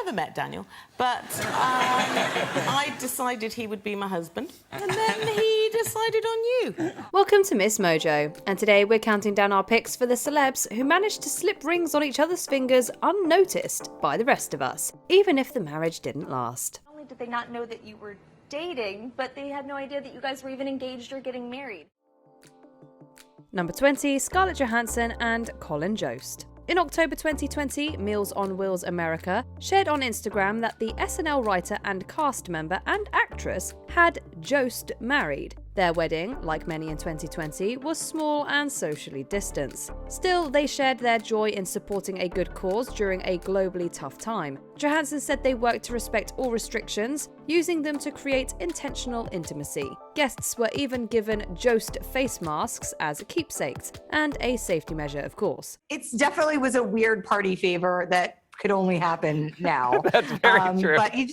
never met Daniel, but I decided he would be my husband, and then he decided on you. Welcome to MsMojo, and today we're counting down our picks for the celebs who managed to slip rings on each other's fingers unnoticed by the rest of us, even if the marriage didn't last. Not only did they not know that you were dating, but they had no idea that you guys were even engaged or getting married. Number 20, Scarlett Johansson and Colin Jost. In October 2020, Meals on Wheels America shared on Instagram that the SNL writer and cast member and actress had Jost married. Their wedding, like many in 2020, was small and socially distanced. Still, they shared their joy in supporting a good cause during a globally tough time. Johansson said they worked to respect all restrictions, using them to create intentional intimacy. Guests were even given Jost face masks as keepsakes, and a safety measure, of course. It definitely was a weird party favor that could only happen now. That's very true. But you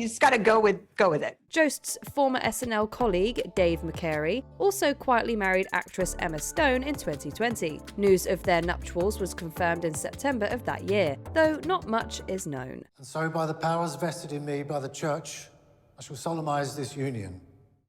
just got to go with it. Jost's former SNL colleague, Dave McCary, also quietly married actress Emma Stone in 2020. News of their nuptials was confirmed in September of that year, though not much is known. And so, by the powers vested in me by the Church, I shall solemnize this union.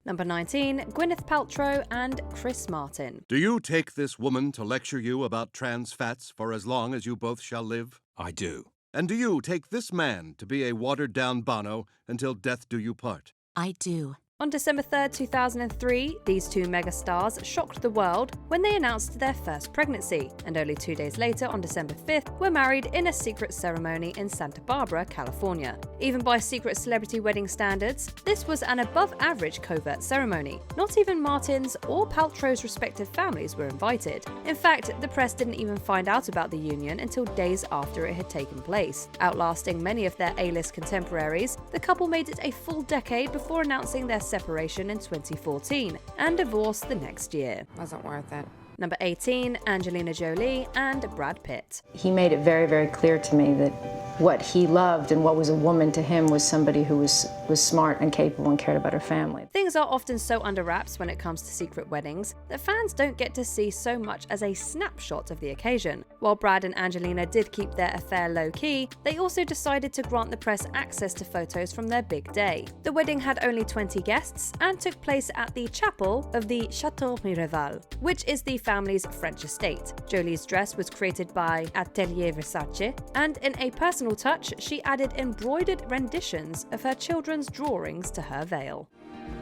Number 19, Gwyneth Paltrow and Chris Martin. Do you take this woman to lecture you about trans fats for as long as you both shall live? I do. And do you take this man to be a watered-down Bono until death do you part? I do. On December 3rd, 2003, these two megastars shocked the world when they announced their first pregnancy, and only 2 days later, on December 5th, were married in a secret ceremony in Santa Barbara, California. Even by secret celebrity wedding standards, this was an above-average covert ceremony. Not even Martin's or Paltrow's respective families were invited. In fact, the press didn't even find out about the union until days after it had taken place. Outlasting many of their A-list contemporaries, the couple made it a full decade before announcing their separation in 2014 and divorce the next year. Wasn't worth it. Number 18, Angelina Jolie and Brad Pitt. He made it very, very clear to me that what he loved and what was a woman to him was somebody who was smart and capable and cared about her family. Things are often so under wraps when it comes to secret weddings that fans don't get to see so much as a snapshot of the occasion. While Brad and Angelina did keep their affair low-key, they also decided to grant the press access to photos from their big day. The wedding had only 20 guests and took place at the chapel of the Château Miraval, which is the family's French estate. Jolie's dress was created by Atelier Versace, and in a personal touch, she added embroidered renditions of her children's drawings to her veil.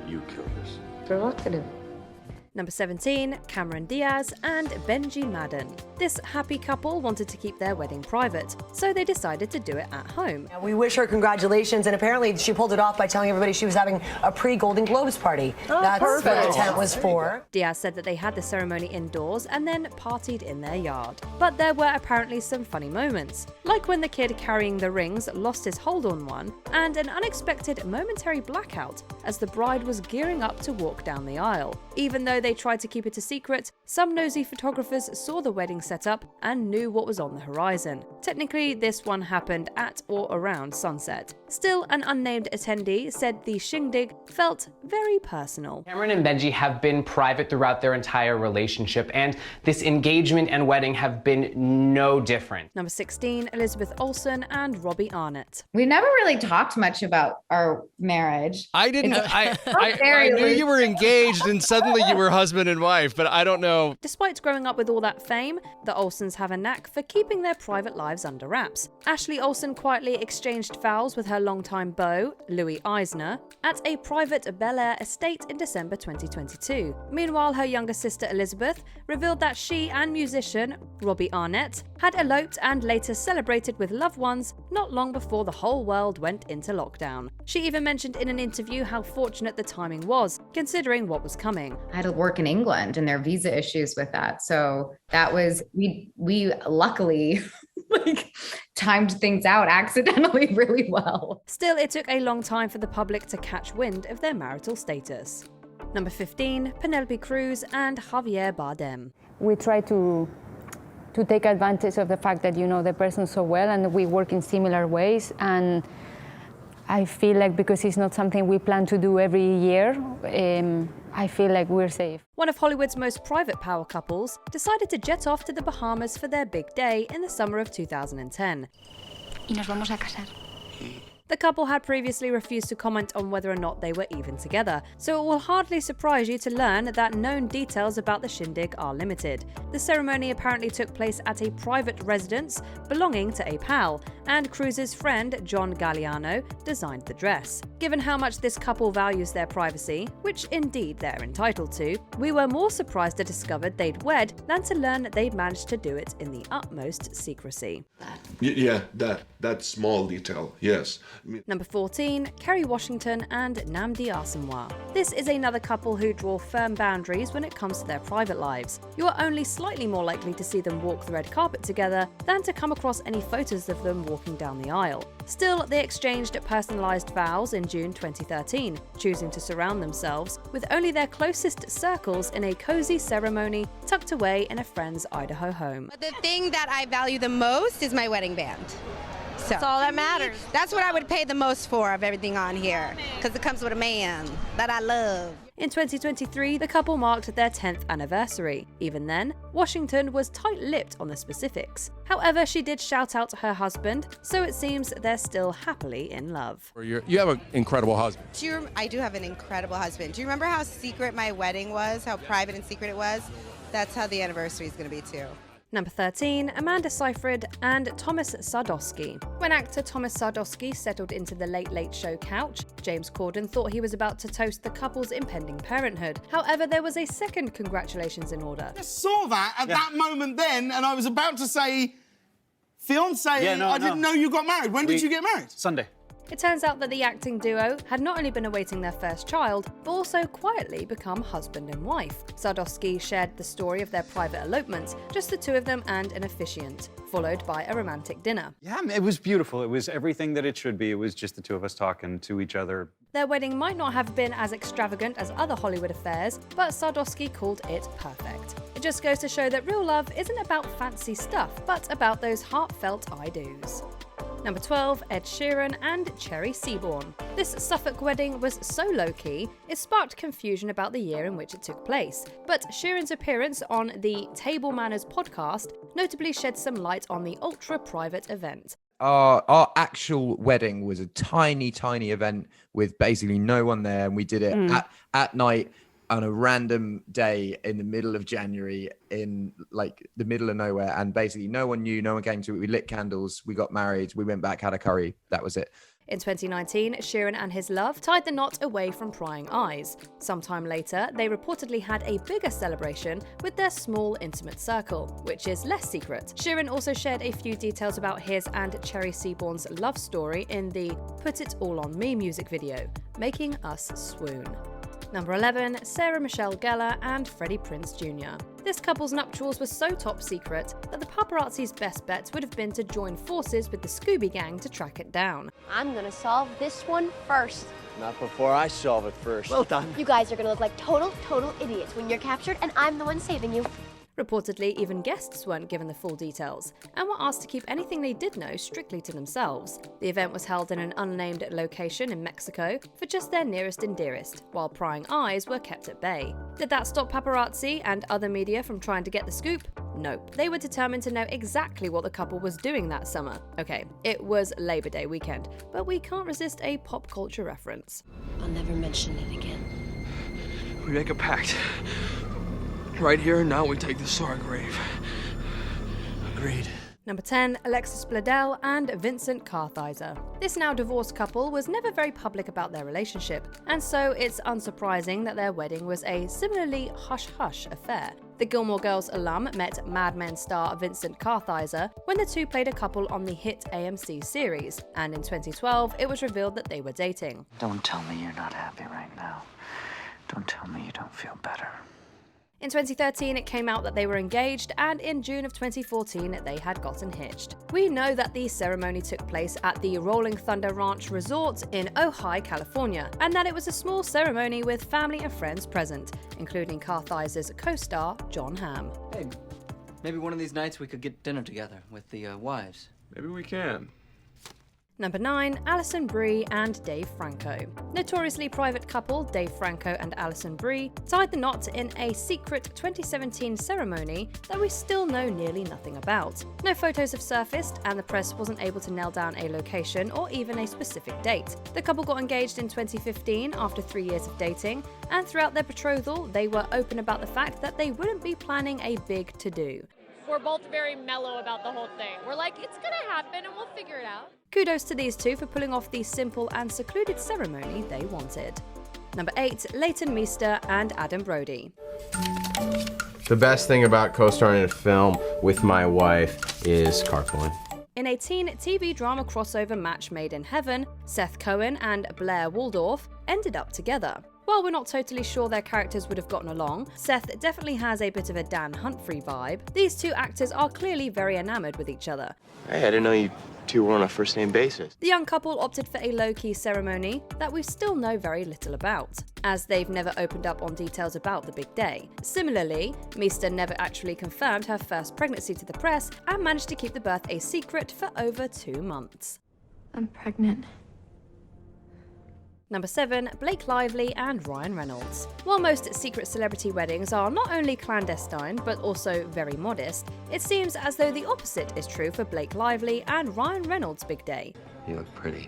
You killed us. Provocative. Number 17, Cameron Diaz and Benji Madden. This happy couple wanted to keep their wedding private, so they decided to do it at home. We wish her congratulations, and apparently she pulled it off by telling everybody she was having a pre-Golden Globes party. That's what the tent was for. Diaz said that they had the ceremony indoors and then partied in their yard. But there were apparently some funny moments, like when the kid carrying the rings lost his hold on one, and an unexpected momentary blackout as the bride was gearing up to walk down the aisle. Even though they tried to keep it a secret, some nosy photographers saw the wedding setup and knew what was on the horizon. Technically, this one happened at or around sunset. Still, an unnamed attendee said the shindig felt very personal. Cameron and Benji have been private throughout their entire relationship, and this engagement and wedding have been no different. Number 16, Elizabeth Olsen and Robbie Arnette. We never really talked much about our marriage. I didn't. I knew you were engaged and suddenly you were husband and wife, but I don't know. Despite growing up with all that fame, the Olsens have a knack for keeping their private lives under wraps. Ashley Olsen quietly exchanged vows with her longtime beau, Louis Eisner, at a private Bel Air estate in December 2022. Meanwhile, her younger sister Elizabeth revealed that she and musician Robbie Arnette had eloped and later celebrated with loved ones not long before the whole world went into lockdown. She even mentioned in an interview how fortunate the timing was, considering what was coming. I had to work in England and there are visa issues with that. So that was, we luckily timed things out accidentally really well. Still, it took a long time for the public to catch wind of their marital status. Number 15, Penelope Cruz and Javier Bardem. We try to take advantage of the fact that you know the person so well and we work in similar ways, and I feel like because it's not something we plan to do every year, I feel like we're safe. One of Hollywood's most private power couples decided to jet off to the Bahamas for their big day in the summer of 2010. y nos vamos a casar. The couple had previously refused to comment on whether or not they were even together, so it will hardly surprise you to learn that known details about the shindig are limited. The ceremony apparently took place at a private residence belonging to a pal, and Cruz's friend John Galliano designed the dress. Given how much this couple values their privacy, which indeed they're entitled to, we were more surprised to discover they'd wed than to learn that they'd managed to do it in the utmost secrecy. Yeah, that small detail, yes. Number 14, Kerry Washington and Nnamdi Asomugha. This is another couple who draw firm boundaries when it comes to their private lives. You are only slightly more likely to see them walk the red carpet together than to come across any photos of them walking down the aisle. Still, they exchanged personalised vows in June 2013, choosing to surround themselves with only their closest circles in a cosy ceremony tucked away in a friend's Idaho home. The thing that I value the most is my wedding band. So that's all that matters. That's what I would pay the most for of everything on here, because it comes with a man that I love. In 2023, the couple marked their 10th anniversary. Even then, Washington was tight-lipped on the specifics. However, she did shout out her husband, so it seems they're still happily in love. You have an incredible husband. I do have an incredible husband. Do you remember how secret my wedding was, how private and secret it was? That's how the anniversary is going to be too. Number 13, Amanda Seyfried and Thomas Sardosky. When actor Thomas Sardosky settled into the Late Late Show couch, James Corden thought he was about to toast the couple's impending parenthood. However, there was a second congratulations in order. I saw that at that moment then, and I was about to say, fiancé, I didn't know you got married. When did you get married? Sunday. It turns out that the acting duo had not only been awaiting their first child, but also quietly become husband and wife. Sardosky shared the story of their private elopement, just the two of them and an officiant, followed by a romantic dinner. Yeah, it was beautiful. It was everything that it should be. It was just the two of us talking to each other. Their wedding might not have been as extravagant as other Hollywood affairs, but Sardosky called it perfect. It just goes to show that real love isn't about fancy stuff, but about those heartfelt I-dos. Number 12, Ed Sheeran and Cherry Seaborn. This Suffolk wedding was so low-key, it sparked confusion about the year in which it took place. But Sheeran's appearance on the Table Manners podcast notably shed some light on the ultra-private event. Our actual wedding was a tiny event with basically no one there, and we did it at night on a random day in the middle of January in like the middle of nowhere, and basically no one knew, no one came to it. We lit candles, we got married, we went back, had a curry, that was it. In 2019, Sheeran and his love tied the knot away from prying eyes. Sometime later, they reportedly had a bigger celebration with their small, intimate circle, which is less secret. Sheeran also shared a few details about his and Cherry Seaborn's love story in the Put It All On Me music video, making us swoon. Number 11, Sarah Michelle Gellar and Freddie Prinze Jr. This couple's nuptials were so top secret that the paparazzi's best bet would have been to join forces with the Scooby Gang to track it down. I'm gonna solve this one first. Not before I solve it first. Well done. You guys are gonna look like total idiots when you're captured, and I'm the one saving you. Reportedly, even guests weren't given the full details, and were asked to keep anything they did know strictly to themselves. The event was held in an unnamed location in Mexico for just their nearest and dearest, while prying eyes were kept at bay. Did that stop paparazzi and other media from trying to get the scoop? Nope. They were determined to know exactly what the couple was doing that summer. Okay, it was Labor Day weekend, but we can't resist a pop culture reference. I'll never mention it again. We make a pact. Right here and now we take this to our grave. Agreed. Number 10, Alexis Bledel and Vincent Kartheiser. This now divorced couple was never very public about their relationship, and so it's unsurprising that their wedding was a similarly hush-hush affair. The Gilmore Girls alum met Mad Men star Vincent Kartheiser when the two played a couple on the hit AMC series, and in 2012 it was revealed that they were dating. Don't tell me you're not happy right now. Don't tell me you don't feel better. In 2013, it came out that they were engaged, and in June of 2014, they had gotten hitched. We know that the ceremony took place at the Rolling Thunder Ranch Resort in Ojai, California, and that it was a small ceremony with family and friends present, including Kartheiser's co-star, Jon Hamm. Hey, maybe one of these nights we could get dinner together with the wives. Maybe we can. Number 9, Alison Brie and Dave Franco. Notoriously private couple Dave Franco and Alison Brie tied the knot in a secret 2017 ceremony that we still know nearly nothing about. No photos have surfaced, and the press wasn't able to nail down a location or even a specific date. The couple got engaged in 2015 after 3 years of dating, and throughout their betrothal, they were open about the fact that they wouldn't be planning a big to-do. We're both very mellow about the whole thing. We're like, it's gonna happen and we'll figure it out. Kudos to these two for pulling off the simple and secluded ceremony they wanted. Number 8, Leighton Meester and Adam Brody. The best thing about co-starring in a film with my wife is carpooling. In a teen TV drama crossover match made in heaven, Seth Cohen and Blair Waldorf ended up together. While we're not totally sure their characters would have gotten along, Seth definitely has a bit of a Dan Humphrey vibe. These two actors are clearly very enamored with each other. Hey, I didn't know you two were on a first-name basis. The young couple opted for a low-key ceremony that we still know very little about, as they've never opened up on details about the big day. Similarly, Meester never actually confirmed her first pregnancy to the press and managed to keep the birth a secret for over 2 months. I'm pregnant. Number 7, Blake Lively and Ryan Reynolds. While most secret celebrity weddings are not only clandestine, but also very modest, it seems as though the opposite is true for Blake Lively and Ryan Reynolds' big day. You look pretty.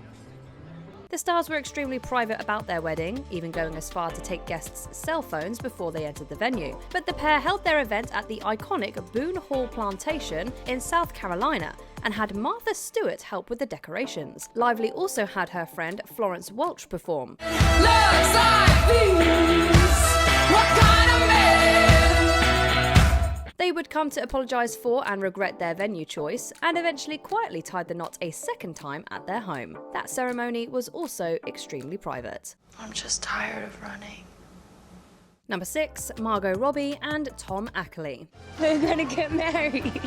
The stars were extremely private about their wedding, even going as far to take guests' cell phones before they entered the venue. But the pair held their event at the iconic Boone Hall Plantation in South Carolina, and had Martha Stewart help with the decorations. Lively also had her friend Florence Welch perform. They would come to apologise for and regret their venue choice, and eventually quietly tied the knot a second time at their home. That ceremony was also extremely private. I'm just tired of running. Number 6, Margot Robbie and Tom Ackerley. We're gonna get married.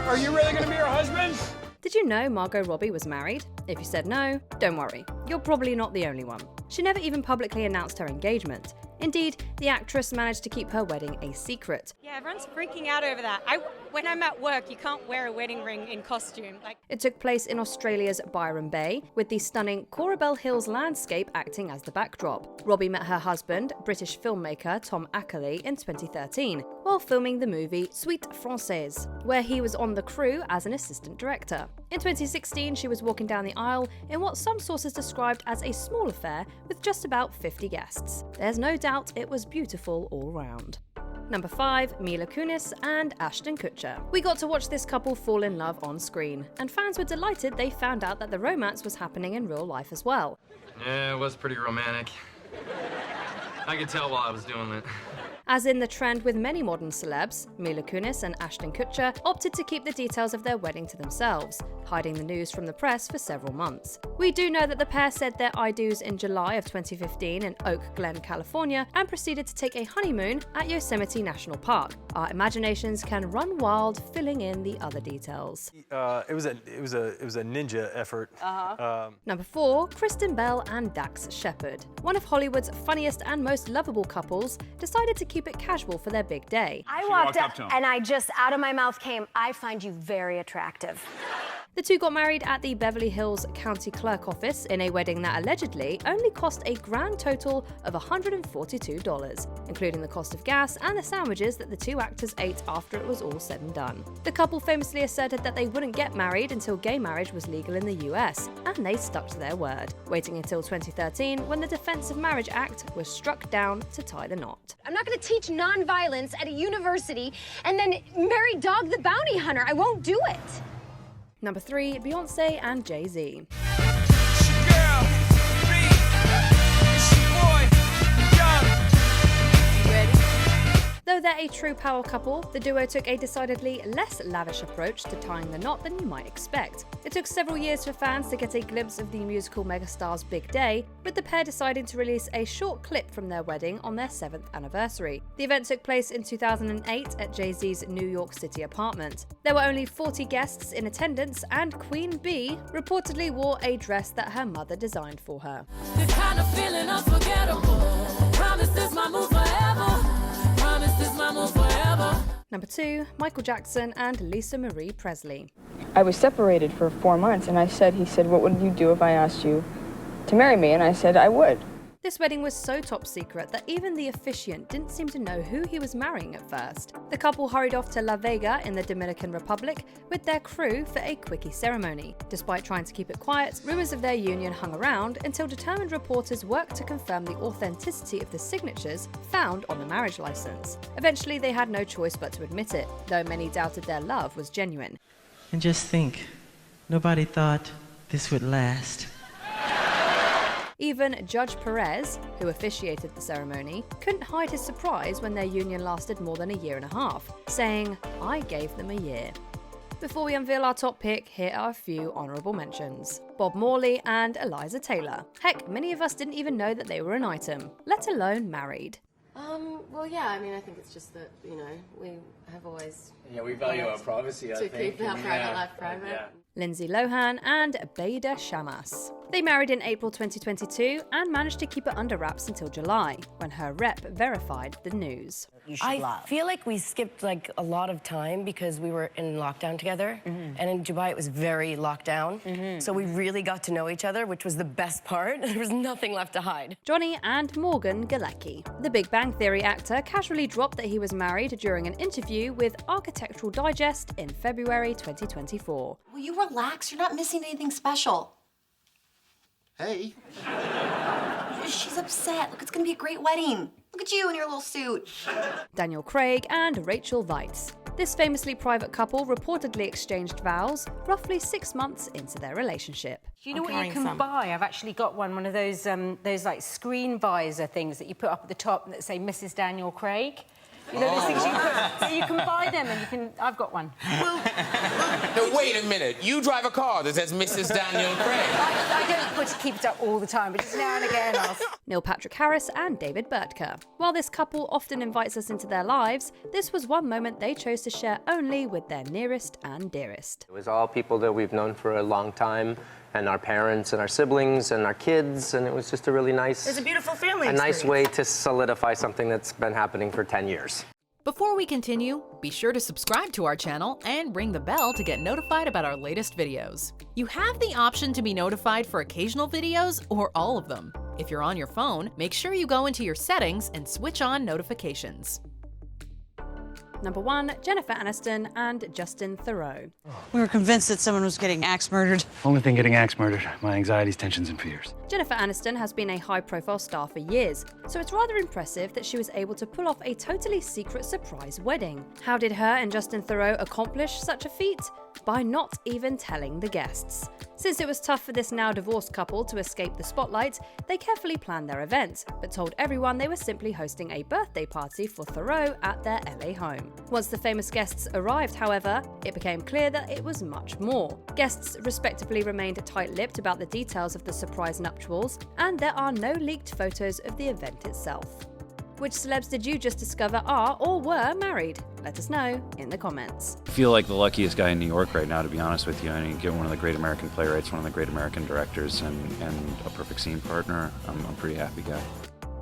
Are you really gonna be her husband? Did you know Margot Robbie was married? If you said no, don't worry. You're probably not the only one. She never even publicly announced her engagement. Indeed, the actress managed to keep her wedding a secret. Yeah, everyone's freaking out over that. When I'm at work, you can't wear a wedding ring in costume. It took place in Australia's Byron Bay, with the stunning Corabell Hills landscape acting as the backdrop. Robbie met her husband, British filmmaker Tom Ackerley, in 2013, while filming the movie Suite Française, where he was on the crew as an assistant director. In 2016, she was walking down the aisle in what some sources described as a small affair with just about 50 guests. There's no doubt it was beautiful all round. Number 5, Mila Kunis and Ashton Kutcher. We got to watch this couple fall in love on screen, and fans were delighted they found out that the romance was happening in real life as well. Yeah, it was pretty romantic. I could tell while I was doing it. As in the trend with many modern celebs, Mila Kunis and Ashton Kutcher opted to keep the details of their wedding to themselves, hiding the news from the press for several months. We do know that the pair said their I-dos in July of 2015 in Oak Glen, California, and proceeded to take a honeymoon at Yosemite National Park. Our imaginations can run wild, filling in the other details. It was a ninja effort. Number 4, Kristen Bell and Dax Shepard. One of Hollywood's funniest and most lovable couples decided to keep it casual for their big day. I walked up and I just, out of my mouth came, I find you very attractive. The two got married at the Beverly Hills County Clerk office in a wedding that allegedly only cost a grand total of $142, including the cost of gas and the sandwiches that the two actors ate after it was all said and done. The couple famously asserted that they wouldn't get married until gay marriage was legal in the US, and they stuck to their word, waiting until 2013 when the Defense of Marriage Act was struck down to tie the knot. I'm not going to teach nonviolence at a university and then marry Dog the Bounty Hunter. I won't do it. Number 3, Beyonce and JayZ. Though they're a true power couple, the duo took a decidedly less lavish approach to tying the knot than you might expect. It took several years for fans to get a glimpse of the musical megastar's big day, with the pair deciding to release a short clip from their wedding on their 7th anniversary. The event took place in 2008 at Jay-Z's New York City apartment. There were only 40 guests in attendance, and Queen Bee reportedly wore a dress that her mother designed for her. The kind of feeling unforgettable. Promise this my move forever. Number 2, Michael Jackson and Lisa Marie Presley. I was separated for 4 months, and he said, what would you do if I asked you to marry me? And I said, I would. This wedding was so top secret that even the officiant didn't seem to know who he was marrying at first. The couple hurried off to La Vega in the Dominican Republic with their crew for a quickie ceremony. Despite trying to keep it quiet, rumours of their union hung around until determined reporters worked to confirm the authenticity of the signatures found on the marriage licence. Eventually, they had no choice but to admit it, though many doubted their love was genuine. And just think, nobody thought this would last. Even Judge Perez, who officiated the ceremony, couldn't hide his surprise when their union lasted more than a year and a half, saying, "I gave them a year." Before we unveil our top pick, here are a few honourable mentions. Bob Morley and Eliza Taylor. Heck, many of us didn't even know that they were an item, let alone married. Well, yeah, I mean, I think it's just that, you know, we have always... Yeah, we value our privacy, I think. To keep our private life private. Yeah. Lindsay Lohan and Bader Shamas. They married in April 2022 and managed to keep it under wraps until July, when her rep verified the news. I feel like we skipped like a lot of time because we were in lockdown together, and in Dubai it was very locked down, so we really got to know each other, which was the best part. There was nothing left to hide. Johnny and Morgan Galecki. The Big Bang Theory actor casually dropped that he was married during an interview with Architectural Digest in February 2024. Will you relax? You're not missing anything special. Hey. She's upset. Look, it's gonna be a great wedding. Look at you in your little suit. Daniel Craig and Rachel Weisz. This famously private couple reportedly exchanged vows roughly 6 months into their relationship. Do you know what you can buy? I've actually got one of those like screen visor things that you put up at the top that say Mrs. Daniel Craig. You know, those things you put, so you can buy them and you can... I've got one. No, wait a minute. You drive a car that says Mrs. Daniel Craig. I don't keep it up all the time, but just now and again I'll... Neil Patrick Harris and David Burtka. While this couple often invites us into their lives, this was one moment they chose to share only with their nearest and dearest. It was all people that we've known for a long time, and our parents and our siblings and our kids, and it was just a really nice... It's a beautiful family nice way to solidify something that's been happening for 10 years. Before we continue, be sure to subscribe to our channel and ring the bell to get notified about our latest videos. You have the option to be notified for occasional videos or all of them. If you're on your phone, make sure you go into your settings and switch on notifications. Number 1, Jennifer Aniston and Justin Theroux. We were convinced that someone was getting axe murdered. Only thing getting axe murdered, my anxieties, tensions, and fears. Jennifer Aniston has been a high-profile star for years, so it's rather impressive that she was able to pull off a totally secret surprise wedding. How did her and Justin Theroux accomplish such a feat? By not even telling the guests. Since it was tough for this now divorced couple to escape the spotlight, they carefully planned their event, but told everyone they were simply hosting a birthday party for Theroux at their LA home. Once the famous guests arrived, however, it became clear that it was much more. Guests respectively remained tight-lipped about the details of the surprise nuptials, and there are no leaked photos of the event itself. Which celebs did you just discover are or were married? Let us know in the comments. I feel like the luckiest guy in New York right now, to be honest with you. I mean, get one of the great American playwrights, one of the great American directors, and a perfect scene partner. I'm a pretty happy guy.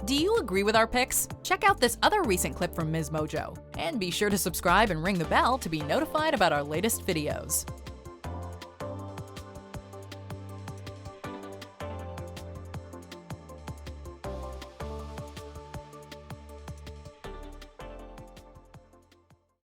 Do you agree with our picks? Check out this other recent clip from MsMojo. And be sure to subscribe and ring the bell to be notified about our latest videos.